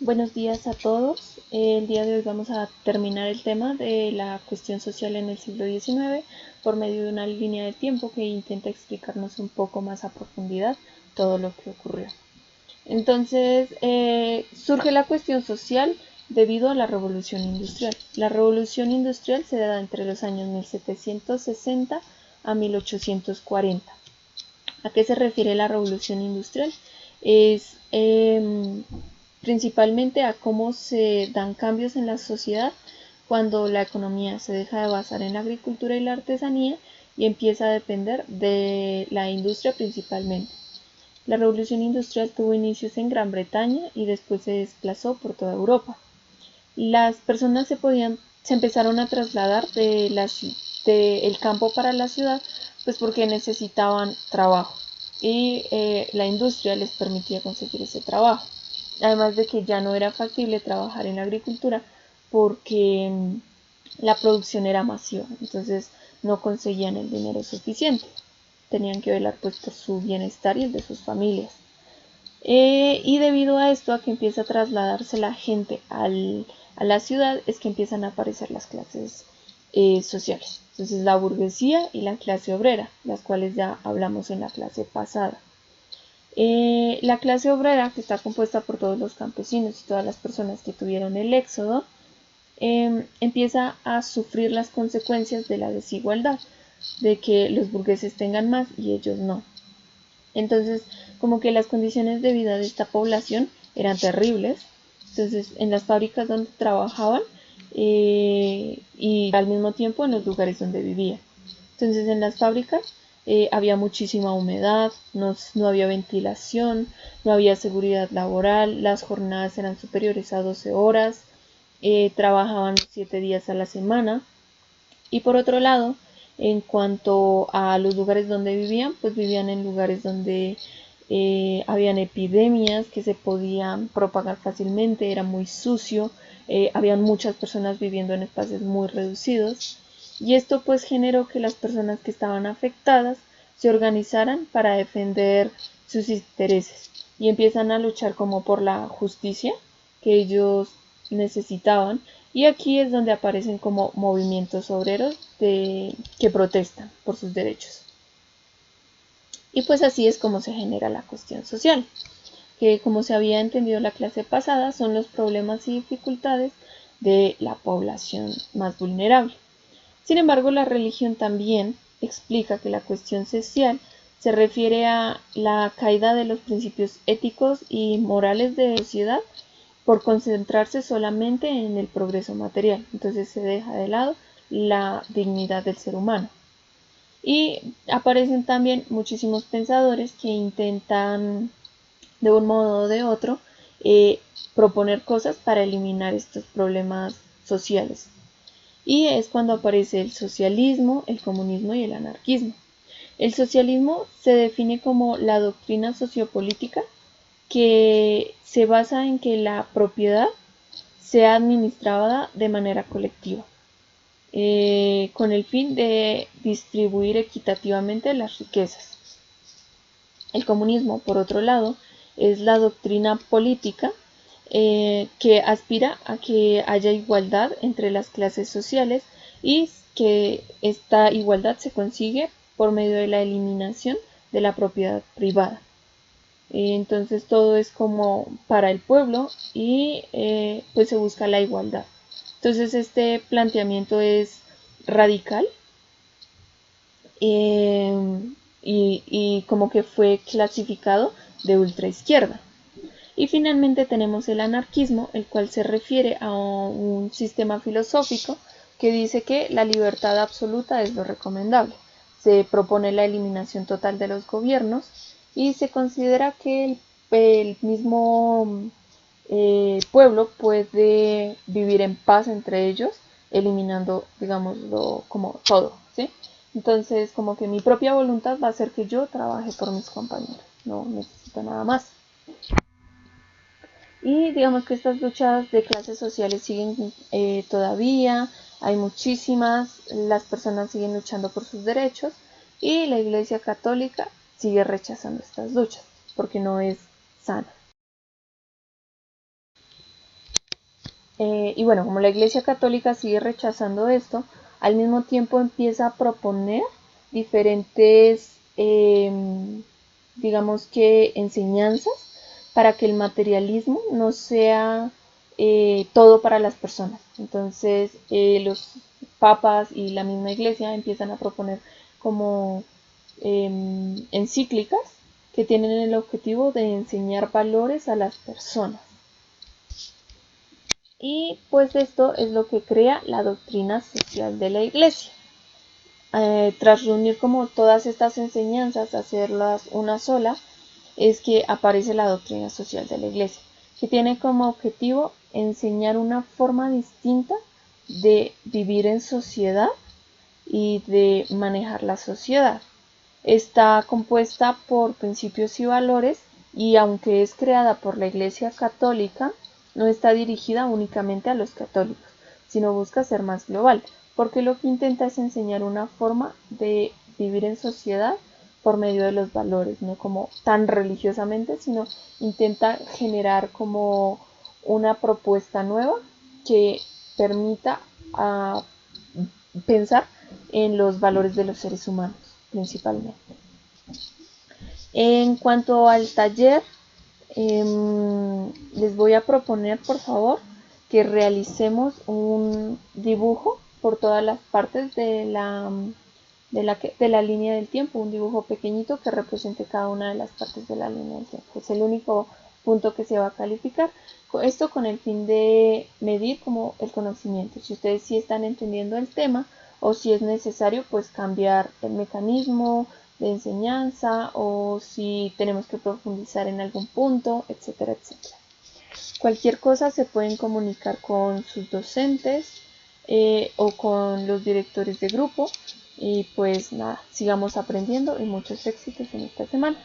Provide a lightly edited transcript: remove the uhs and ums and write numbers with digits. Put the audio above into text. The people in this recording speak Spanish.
Buenos días a todos. El día de hoy vamos a terminar el tema de la cuestión social en el siglo XIX por medio de una línea de tiempo que intenta explicarnos un poco más a profundidad todo lo que ocurrió. Entonces, surge la cuestión social debido a la revolución industrial. La revolución industrial se da entre los años 1760 a 1840. ¿A qué se refiere la revolución industrial? Es principalmente a cómo se dan cambios en la sociedad cuando la economía se deja de basar en la agricultura y la artesanía y empieza a depender de la industria principalmente. La revolución industrial tuvo inicios en Gran Bretaña y después se desplazó por toda Europa. Las personas se empezaron a trasladar del campo para la ciudad, pues porque necesitaban trabajo y la industria les permitía conseguir ese trabajo. Además de que ya no era factible trabajar en la agricultura porque la producción era masiva, entonces no conseguían el dinero suficiente. Tenían que velar pues por su bienestar y el de sus familias. Y debido a esto, a que empieza a trasladarse la gente a la ciudad, es que empiezan a aparecer las clases sociales. Entonces la burguesía y la clase obrera, las cuales ya hablamos en la clase pasada. La clase obrera, que está compuesta por todos los campesinos y todas las personas que tuvieron el éxodo, empieza a sufrir las consecuencias de la desigualdad, de que los burgueses tengan más y ellos no. Entonces, como que las condiciones de vida de esta población eran terribles. Entonces, en las fábricas donde trabajaban y al mismo tiempo en los lugares donde vivían. Entonces, en las fábricas había muchísima humedad, no había ventilación, no había seguridad laboral, las jornadas eran superiores a 12 horas, trabajaban 7 días a la semana. Y por otro lado, en cuanto a los lugares donde vivían, pues vivían en lugares donde habían epidemias que se podían propagar fácilmente, era muy sucio, habían muchas personas viviendo en espacios muy reducidos y esto pues generó que las personas que estaban afectadas se organizaran para defender sus intereses y empiezan a luchar como por la justicia que ellos necesitaban, y aquí es donde aparecen como movimientos obreros que protestan por sus derechos. Y pues así es como se genera la cuestión social, que como se había entendido en la clase pasada, son los problemas y dificultades de la población más vulnerable. Sin embargo, la religión también explica que la cuestión social se refiere a la caída de los principios éticos y morales de la sociedad por concentrarse solamente en el progreso material. Entonces se deja de lado la dignidad del ser humano. Y aparecen también muchísimos pensadores que intentan de un modo o de otro proponer cosas para eliminar estos problemas sociales. Y es cuando aparece el socialismo, el comunismo y el anarquismo. El socialismo se define como la doctrina sociopolítica que se basa en que la propiedad sea administrada de manera colectiva, con el fin de distribuir equitativamente las riquezas. El comunismo, por otro lado, es la doctrina política que aspira a que haya igualdad entre las clases sociales y que esta igualdad se consigue por medio de la eliminación de la propiedad privada. Entonces todo es como para el pueblo y pues se busca la igualdad. Entonces este planteamiento es radical eh, y como que fue clasificado de ultraizquierda. Y finalmente tenemos el anarquismo, el cual se refiere a un sistema filosófico que dice que la libertad absoluta es lo recomendable. Se propone la eliminación total de los gobiernos y se considera que el mismo pueblo puede vivir en paz entre ellos, eliminando, digámoslo, como todo, ¿sí? Entonces, como que mi propia voluntad va a hacer que yo trabaje por mis compañeros, no necesito nada más. Y digamos que estas luchas de clases sociales siguen todavía, hay muchísimas, las personas siguen luchando por sus derechos y la Iglesia Católica sigue rechazando estas luchas porque no es sana. Y bueno, como la Iglesia Católica sigue rechazando esto, al mismo tiempo empieza a proponer diferentes, digamos que, enseñanzas para que el materialismo no sea todo para las personas. Entonces, los papas y la misma Iglesia empiezan a proponer como encíclicas que tienen el objetivo de enseñar valores a las personas. Y pues esto es lo que crea la doctrina social de la Iglesia. Tras reunir como todas estas enseñanzas, hacerlas una sola, es que aparece la doctrina social de la Iglesia, que tiene como objetivo enseñar una forma distinta de vivir en sociedad y de manejar la sociedad. Está compuesta por principios y valores y aunque es creada por la Iglesia Católica, no está dirigida únicamente a los católicos, sino busca ser más global, porque lo que intenta es enseñar una forma de vivir en sociedad por medio de los valores, no como tan religiosamente, sino intenta generar como una propuesta nueva que permita pensar en los valores de los seres humanos principalmente. En cuanto al taller, les voy a proponer por favor que realicemos un dibujo por todas las partes de la línea del tiempo, un dibujo pequeñito que represente cada una de las partes de la línea del tiempo. Es el único punto que se va a calificar. Esto con el fin de medir como el conocimiento, si ustedes sí están entendiendo el tema o si es necesario pues cambiar el mecanismo de enseñanza o si tenemos que profundizar en algún punto, etcétera, etcétera. Cualquier cosa se pueden comunicar con sus docentes o con los directores de grupo y pues nada, sigamos aprendiendo y muchos éxitos en esta semana.